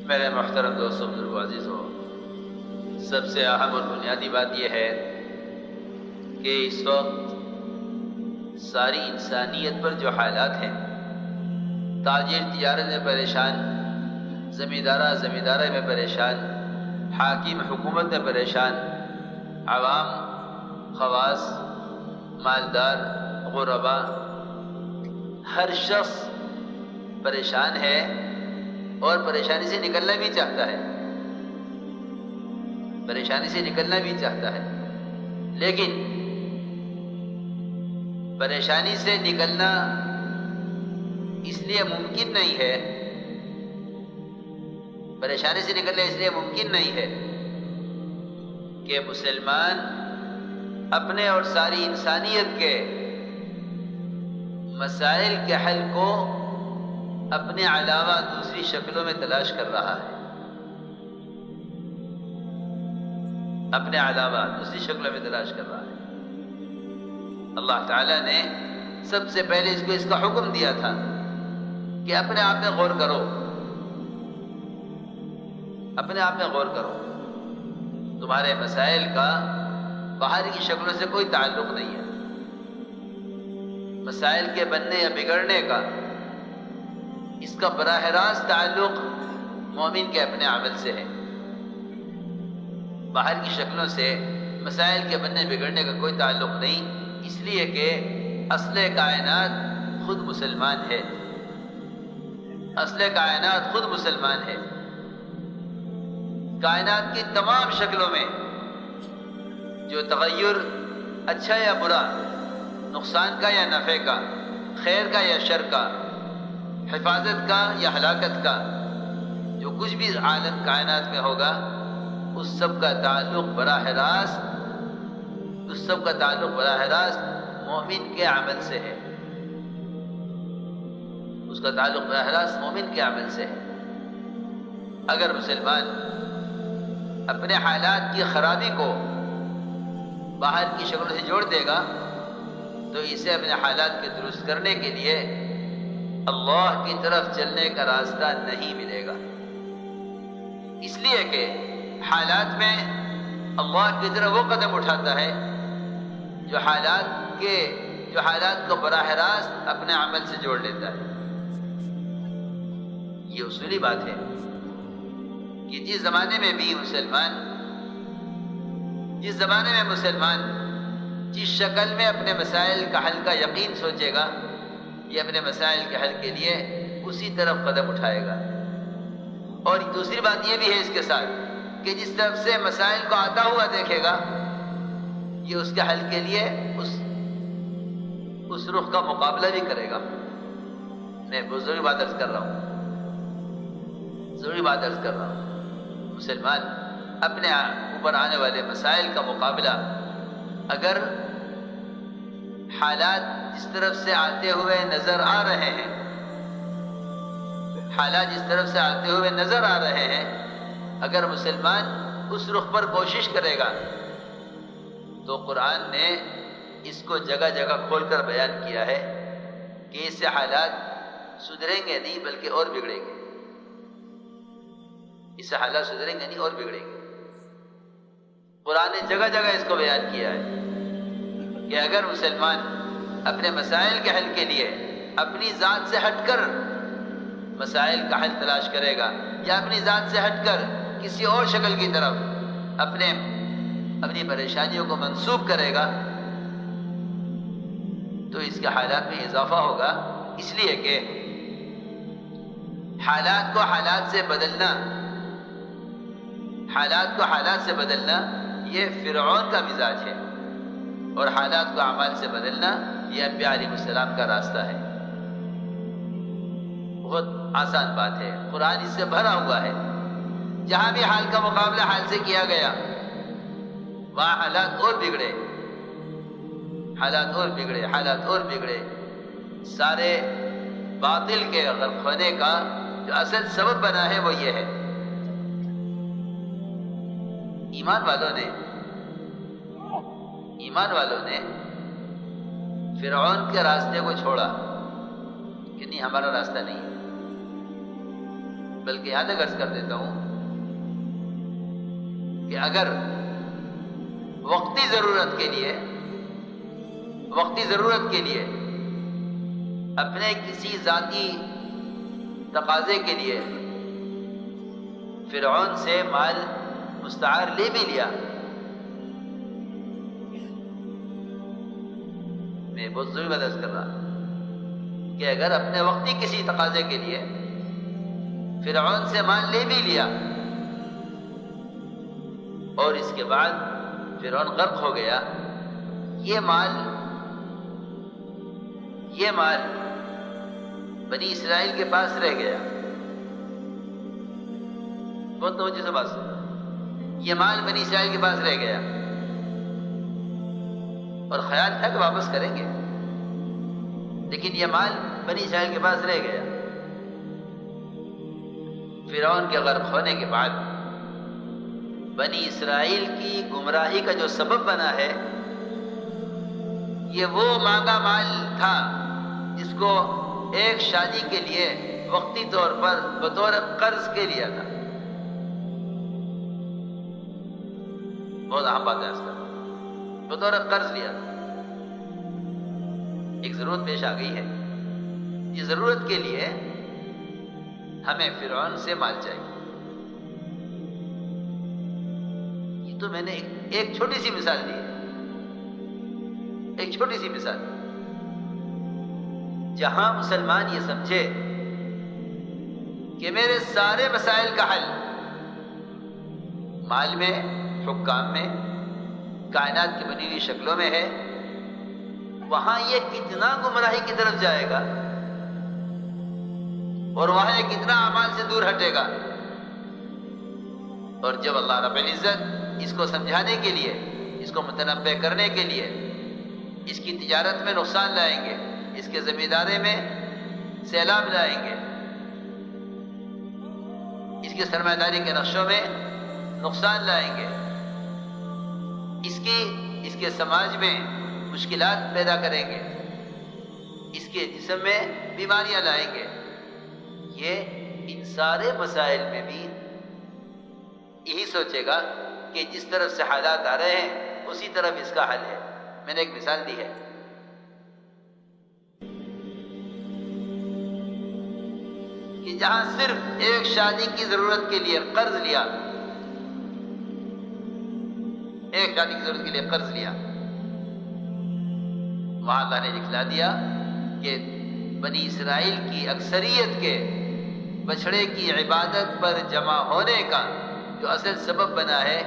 میرے محترم دوستوں، بزرگوں، عزیزوں، سب سے اہم اور بنیادی بات یہ ہے کہ اس وقت ساری انسانیت پر جو حالات ہیں، تاجر تجارت میں پریشان، زمیندارہ میں پریشان، حاکم حکومت میں پریشان، عوام، خواص، مالدار، غربا، ہر شخص پریشان ہے اور پریشانی سے نکلنا بھی چاہتا ہے، پریشانی سے نکلنا بھی چاہتا ہے، لیکن پریشانی سے نکلنا اس لیے ممکن نہیں ہے، پریشانی سے نکلنا اس لیے ممکن نہیں ہے کہ مسلمان اپنے اور ساری انسانیت کے مسائل کے حل کو اپنے علاوہ دوسری شکلوں میں تلاش کر رہا ہے، اپنے علاوہ دوسری شکلوں میں تلاش کر رہا ہے۔ اللہ تعالیٰ نے سب سے پہلے اس کا حکم دیا تھا کہ اپنے آپ میں غور کرو، اپنے آپ میں غور کرو، تمہارے مسائل کا باہر کی شکلوں سے کوئی تعلق نہیں ہے، مسائل کے بننے یا بگڑنے کا اس کا براہ راست تعلق مومن کے اپنے عمل سے ہے، باہر کی شکلوں سے مسائل کے بننے بگڑنے کا کوئی تعلق نہیں، اس لیے کہ اصل کائنات خود مسلمان ہے، اصل کائنات خود مسلمان ہے۔ کائنات کی تمام شکلوں میں جو تغیر اچھا یا برا، نقصان کا یا نفع کا، خیر کا یا شر کا، حفاظت کا یا ہلاکت کا، جو کچھ بھی عالم کائنات میں ہوگا اس سب کا تعلق براہ راست مومن کے عمل سے ہے، اس کا تعلق براہ راست مومن کے عمل سے ہے۔ اگر مسلمان اپنے حالات کی خرابی کو باہر کی شکلوں سے جوڑ دے گا تو اسے اپنے حالات کے درست کرنے کے لیے اللہ کی طرف چلنے کا راستہ نہیں ملے گا، اس لیے کہ حالات میں اللہ کی طرف وہ قدم اٹھاتا ہے جو حالات کو براہ راست اپنے عمل سے جوڑ لیتا ہے۔ یہ اصولی بات ہے کہ جس زمانے میں مسلمان جس شکل میں اپنے مسائل کا حل کا یقین سوچے گا، یہ اپنے مسائل کے حل کے لیے اسی طرف قدم اٹھائے گا۔ اور دوسری بات یہ بھی ہے اس کے ساتھ کہ جس طرف سے مسائل کو آتا ہوا دیکھے گا، یہ اس کے حل کے لیے اس رخ کا مقابلہ بھی کرے گا۔ میں بہت ضروری بات عرض کر رہا ہوں، مسلمان اپنے اوپر آنے والے مسائل کا مقابلہ اگر حالات جس طرف سے آتے ہوئے نظر آ رہے ہیں، اگر مسلمان اس رخ پر کوشش کرے گا تو قرآن نے اس کو جگہ جگہ کھول کر بیان کیا ہے کہ اس سے حالات سدھریں گے نہیں بلکہ اور بگڑیں گے، اس سے حالات سدھریں گے نہیں اور بگڑیں گے۔ قرآن نے جگہ جگہ اس کو بیان کیا ہے کہ اگر مسلمان اپنے مسائل کے حل کے لیے اپنی ذات سے ہٹ کر مسائل کا حل تلاش کرے گا یا اپنی ذات سے ہٹ کر کسی اور شکل کی طرف اپنی پریشانیوں کو منسوب کرے گا تو اس کے حالات میں اضافہ ہوگا، اس لیے کہ حالات کو حالات سے بدلنا یہ فرعون کا مزاج ہے، اور حالات کو اعمال سے بدلنا یہ انبیاء علیہ السلام کا راستہ ہے۔ بہت آسان بات ہے، قرآن اس سے بھرا ہوا ہے، جہاں بھی حال کا مقابلہ حال سے کیا گیا وہاں حالات اور بگڑے، سارے باطل کے غرق ہونے کا جو اصل سبب بنا ہے وہ یہ ہے، ایمان والوں نے فرعون کے راستے کو چھوڑا کہ نہیں ہمارا راستہ نہیں ہے، بلکہ یہاں تک عرض کر دیتا ہوں کہ اگر وقتی ضرورت کے لیے اپنے کسی ذاتی تقاضے کے لیے فرعون سے مال مستعار لے بھی لیا، میں بہت ضروری بات عرض کر رہا کہ اگر اپنے وقتی کسی تقاضے کے لیے فرعون سے مال لے بھی لیا اور اس کے بعد فرعون غرق ہو گیا، یہ مال بنی اسرائیل کے پاس رہ گیا. بہت توجہ سے بات سنو، یہ مال بنی اسرائیل کے پاس رہ گیا اور خیال تھا کہ واپس کریں گے، لیکن یہ مال بنی اسرائیل کے پاس رہ گیا. فرعون کے غرق ہونے کے بعد بنی اسرائیل کی گمراہی کا جو سبب بنا ہے، یہ وہ مانگا مال تھا جس کو ایک شادی کے لیے وقتی طور پر بطور قرض کے لیا تھا. بہت اہم بات ہے اس کا، بطور قرض لیا تھا. ایک ضرورت پیش آ گئی ہے، یہ ضرورت کے لیے ہمیں فرعون سے مال چاہیے. یہ تو میں نے ایک چھوٹی سی مثال دی ہے، ایک چھوٹی سی مثال. جہاں مسلمان یہ سمجھے کہ میرے سارے مسائل کا حل مال میں، حکام میں، کائنات کی بنی ہوئی شکلوں میں ہے، وہاں یہ کتنا گمراہی کی طرف جائے گا اور وہاں یہ کتنا اعمال سے دور ہٹے گا. اور جب اللہ رب العزت اس کو سمجھانے کے لیے، اس کو متنبہ کرنے کے لیے اس کی تجارت میں نقصان لائیں گے، اس کے زمینداری میں سیلاب لائیں گے، اس کے سرمایہ داری کے نقشوں میں نقصان لائیں گے، اس کے سماج میں مشکلات پیدا کریں گے، اس کے جسم میں بیماریاں لائیں گے، یہ ان سارے مسائل میں بھی یہی سوچے گا کہ جس طرف سے حالات آ رہے ہیں اسی طرف اس کا حل ہے. میں نے ایک مثال دی ہے کہ جہاں صرف ایک شادی کی ضرورت کے لیے قرض لیا، ایک شادی کی ضرورت کے لیے قرض لیا، وہاں اللہ نے دکھلا دیا کہ بنی اسرائیل کی اکثریت کے بچڑے کی عبادت پر جمع ہونے کا جو اصل سبب بنا ہے،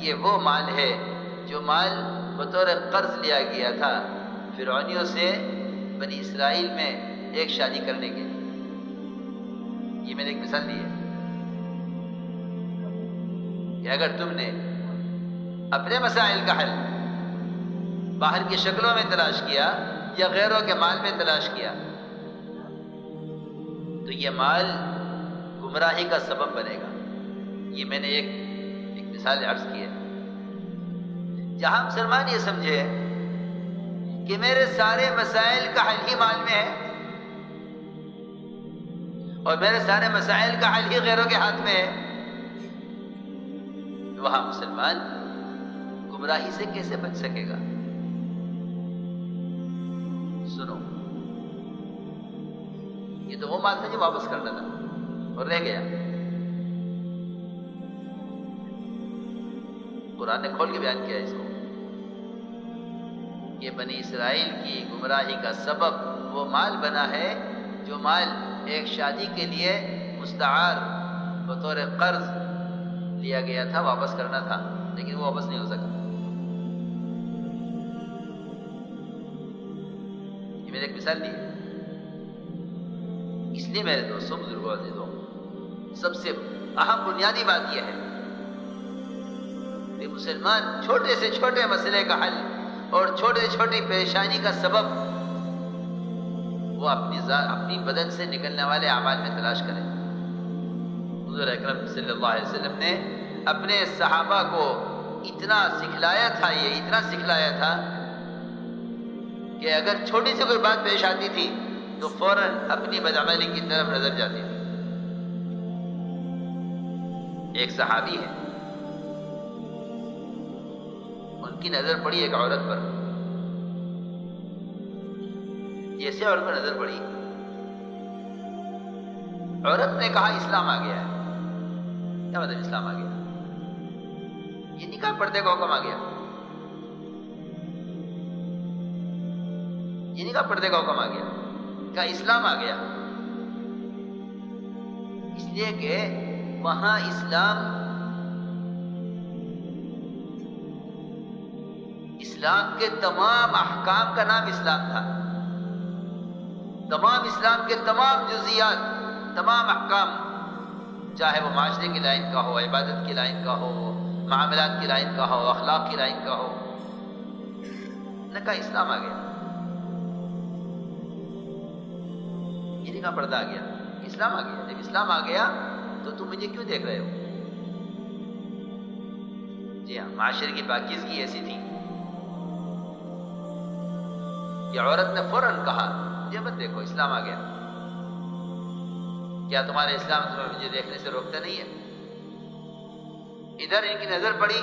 یہ وہ مال ہے جو مال بطور قرض لیا گیا تھا فرعونیوں سے بنی اسرائیل میں ایک شادی کرنے کے لیے. یہ میں نے ایک مثال دی ہے کہ اگر تم نے اپنے مسائل کا حل باہر کی شکلوں میں تلاش کیا یا غیروں کے مال میں تلاش کیا تو یہ مال گمراہی کا سبب بنے گا. یہ میں نے ایک مثال عرض کی ہے. جہاں مسلمان یہ سمجھے کہ میرے سارے مسائل کا حل ہی مال میں ہے اور میرے سارے مسائل کا حل ہی غیروں کے ہاتھ میں ہے، وہاں مسلمان گمراہی سے کیسے بچ سکے گا؟ سنو، یہ تو وہ مال تھا جو واپس کرنا تھا اور رہ گیا. قرآن نے کھول کے بیان کیا اس کو کہ بنی اسرائیل کی گمراہی کا سبب وہ مال بنا ہے جو مال ایک شادی کے لیے مستعار بطور قرض لیا گیا تھا، واپس کرنا تھا، لیکن وہ واپس نہیں ہو سکا. یہ میں نے ایک مثال دی. اس لیے میرے دوستوں، بزرگوں، عزیزوں، سب سے اہم بنیادی بات یہ ہے کہ مسلمان چھوٹے سے چھوٹے مسئلے کا حل اور چھوٹے سے چھوٹی پریشانی کا سبب وہ اپنی بدن سے نکلنے والے اعمال میں تلاش کرے. حضور اکرم صلی اللہ علیہ وسلم نے اپنے صحابہ کو اتنا سکھلایا تھا کہ اگر چھوٹی سی کوئی بات پیش آتی تھی تو فوراً اپنی بدعملی کی طرف نظر جاتی تھی. ایک صحابی ہے، ان کی نظر پڑی ایک عورت پر. جیسے عورت پر نظر پڑی، عورت نے کہا اسلام آ گیا ہے. کیا مطلب اسلام آ گیا؟ یہ نہیں کہا پردے کا حکم آ گیا، یہ نہیں کہا پردے کا حکم آ گیا، کہا اسلام آ گیا. اس لیے کہ وہاں اسلام کے تمام احکام کا نام اسلام تھا. تمام اسلام کے تمام جزیات، تمام احکام، چاہے وہ معاشرے کی لائن کا ہو، عبادت کی لائن کا ہو، معاملات کی لائن کا ہو، اخلاق کی لائن کا ہو، نے کہا اسلام آ گیا. یہ نہیں کہا پردہ آ گیا، اسلام آ گیا. جب اسلام آ گیا تو تم مجھے کیوں دیکھ رہے ہو؟ جی ہاں، معاشرے کی پاکیزگی ایسی تھی کہ عورت نے فوراً کہا یہ مت دیکھو، اسلام آ گیا. کیا تمہارے اسلام تمہیں مجھے دیکھنے سے روکتا نہیں ہے؟ ادھر ان کی نظر پڑی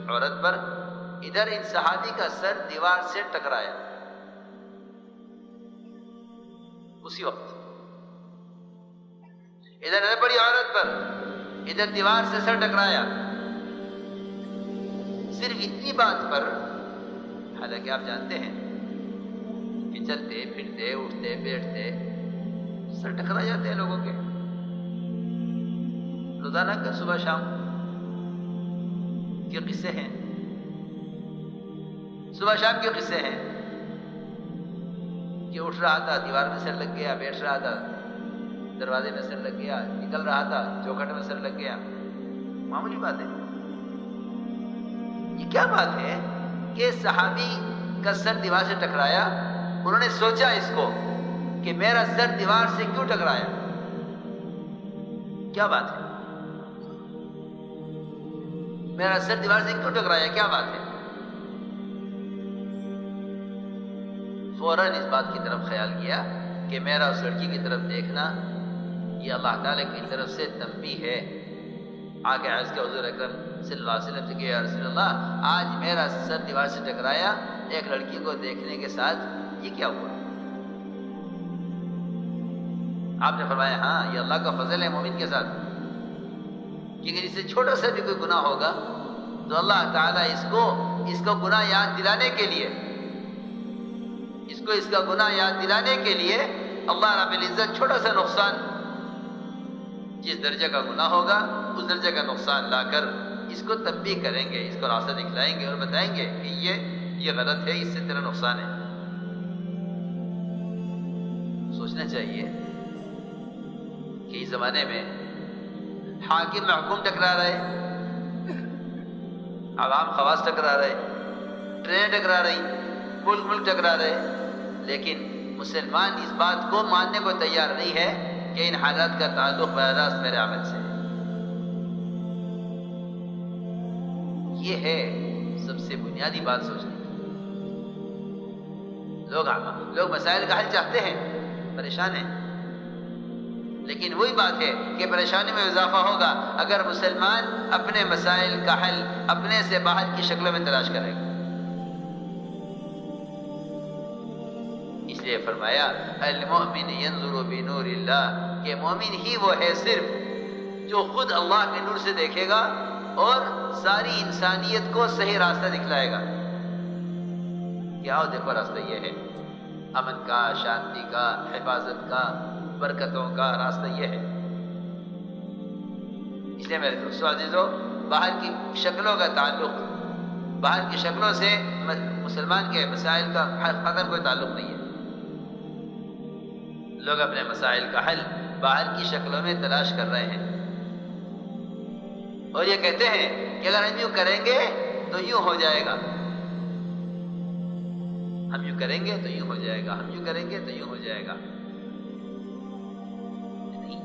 عورت پر، ادھر ان صحابی کا سر دیوار سے ٹکرایا. اسی وقت ادھر نظر پڑی عورت پر، ادھر دیوار سے سر ٹکرایا. صرف اتنی بات پر، حالانکہ آپ جانتے ہیں کہ چلتے پھرتے اٹھتے بیٹھتے سر ٹکرا جاتے ہیں لوگوں کے، روزانہ کا صبح شام کے قصے ہیں، صبح شام کے قصے ہیں کہ اٹھ رہا تھا دیوار میں سر لگ گیا، بیٹھ رہا تھا دروازے میں سر لگ گیا، نکل رہا تھا چوکھٹ میں سر لگ گیا. معمولی بات ہے. یہ کیا بات ہے کہ صحابی کا سر دیوار سے ٹکرایا، انہوں نے سوچا اس کو کہ میرا سر دیوار سے کیوں ٹکرایا؟ کیا بات ہے؟ میرا سر دیوار سے کیوں ٹکرایا؟ کیا بات ہے؟ فوراً اس بات کی طرف خیال کیا کہ میرا اس لڑکی کی طرف دیکھنا یہ اللہ تعالیٰ کی طرف سے تنبیہ ہے. آگے عرض کیا حضور اکرم صلی اللہ علیہ وسلم سے کہ یا رسول اللہ، آج میرا سر دیوار سے ٹکرایا ایک لڑکی کو دیکھنے کے ساتھ، یہ کیا ہوا؟ آپ نے فرمایا ہاں، یہ اللہ کا فضل ہے مومن کے ساتھ، کیونکہ اس سے چھوٹا سا بھی کوئی گناہ ہوگا تو اللہ تعالیٰ اس کو گناہ یاد دلانے کے لیے، اس کا گناہ یاد دلانے کے لیے اللہ رب العزت چھوٹا سا نقصان، جس درجے کا گناہ ہوگا اس درجے کا نقصان لا کر اس کو تنبیہ کریں گے، اس کو راستہ دکھلائیں گے اور بتائیں گے کہ یہ غلط ہے، اس سے تیرا نقصان ہے. سوچنا چاہیے کہ اس زمانے میں حاکم محکوم ٹکرا رہے، عوام خواص ٹکرا رہے، ٹرین ٹکرا رہی، ملک ٹکرا رہے، لیکن مسلمان اس بات کو ماننے کو تیار نہیں ہے کہ ان حالات کا تعلق براہ راست میرے عمل سے. یہ ہے سب سے بنیادی بات سوچنے کی. لوگ مسائل کا حل چاہتے ہیں، پریشان ہیں، لیکن وہی بات ہے کہ پریشانی میں اضافہ ہوگا اگر مسلمان اپنے مسائل کا حل اپنے سے باہر کی شکلوں میں تلاش کرے گا. اس لیے فرمایا المؤمن ينظر بنور اللہ، کہ مومن ہی وہ ہے صرف جو خود اللہ کے نور سے دیکھے گا اور ساری انسانیت کو صحیح راستہ دکھلائے گا. کیا دیکھو راستہ یہ ہے، امن کا، شانتی کا، حفاظت کا، برکتوں کا راستہ یہ ہے. اس لیے میرے دوستو عزیزو، باہر کی شکلوں کا تعلق، باہر کی شکلوں سے مسلمان کے مسائل کا قدر کوئی تعلق نہیں ہے. لوگ اپنے مسائل کا حل باہر کی شکلوں میں تلاش کر رہے ہیں اور یہ کہتے ہیں کہ اگر ہم یوں کریں گے تو یوں ہو جائے گا، ہم یوں کریں گے تو یوں ہو جائے گا، ہم یوں کریں گے تو یوں ہو جائے گا. نہیں،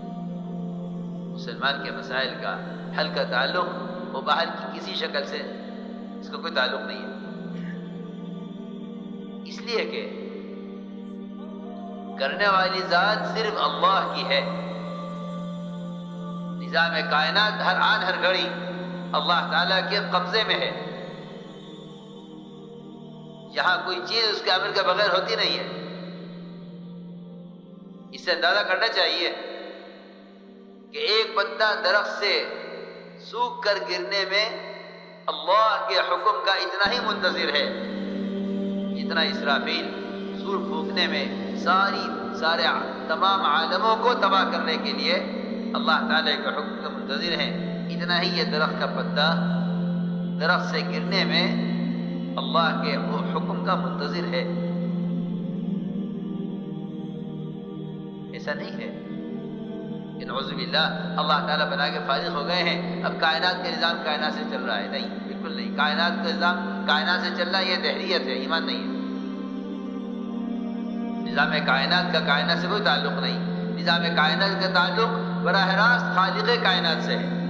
مسلمان کے مسائل کا حل کا تعلق وہ باہر کی کسی شکل سے اس کا کوئی تعلق نہیں ہے. اس لیے کہ کرنے والی ذات صرف اللہ کی ہے، نظام کائنات ہر آن ہر گھڑی اللہ تعالیٰ کے قبضے میں ہے. یہاں کوئی چیز اس کے امر کے بغیر ہوتی نہیں ہے. اس سے اندازہ کرنا چاہیے کہ ایک پتا درخت سے سوکھ کر گرنے میں اللہ کے حکم کا اتنا ہی منتظر ہے جتنا اسرافیل سور پھونکنے میں سارے تمام عالموں کو تباہ کرنے کے لیے اللہ تعالیٰ کے حکم کا منتظر ہیں. اتنا ہی یہ درخت کا پتا درخت سے گرنے میں اللہ کے حکم کا منتظر ہے. ایسا نہیں ہے کہ نعوذ باللہ اللہ تعالیٰ بنا کے فارغ ہو گئے ہیں, اب کائنات کا نظام کائنات سے چل رہا ہے. نہیں, بالکل نہیں. کائنات کا نظام کائنات سے چل رہا ہے, یہ دہریت ہے, ایمان نہیں ہے. نظام کائنات کا کائنات سے کوئی تعلق نہیں. نظام کائنات کا تعلق براہ راست خالق کائنات سے ہے.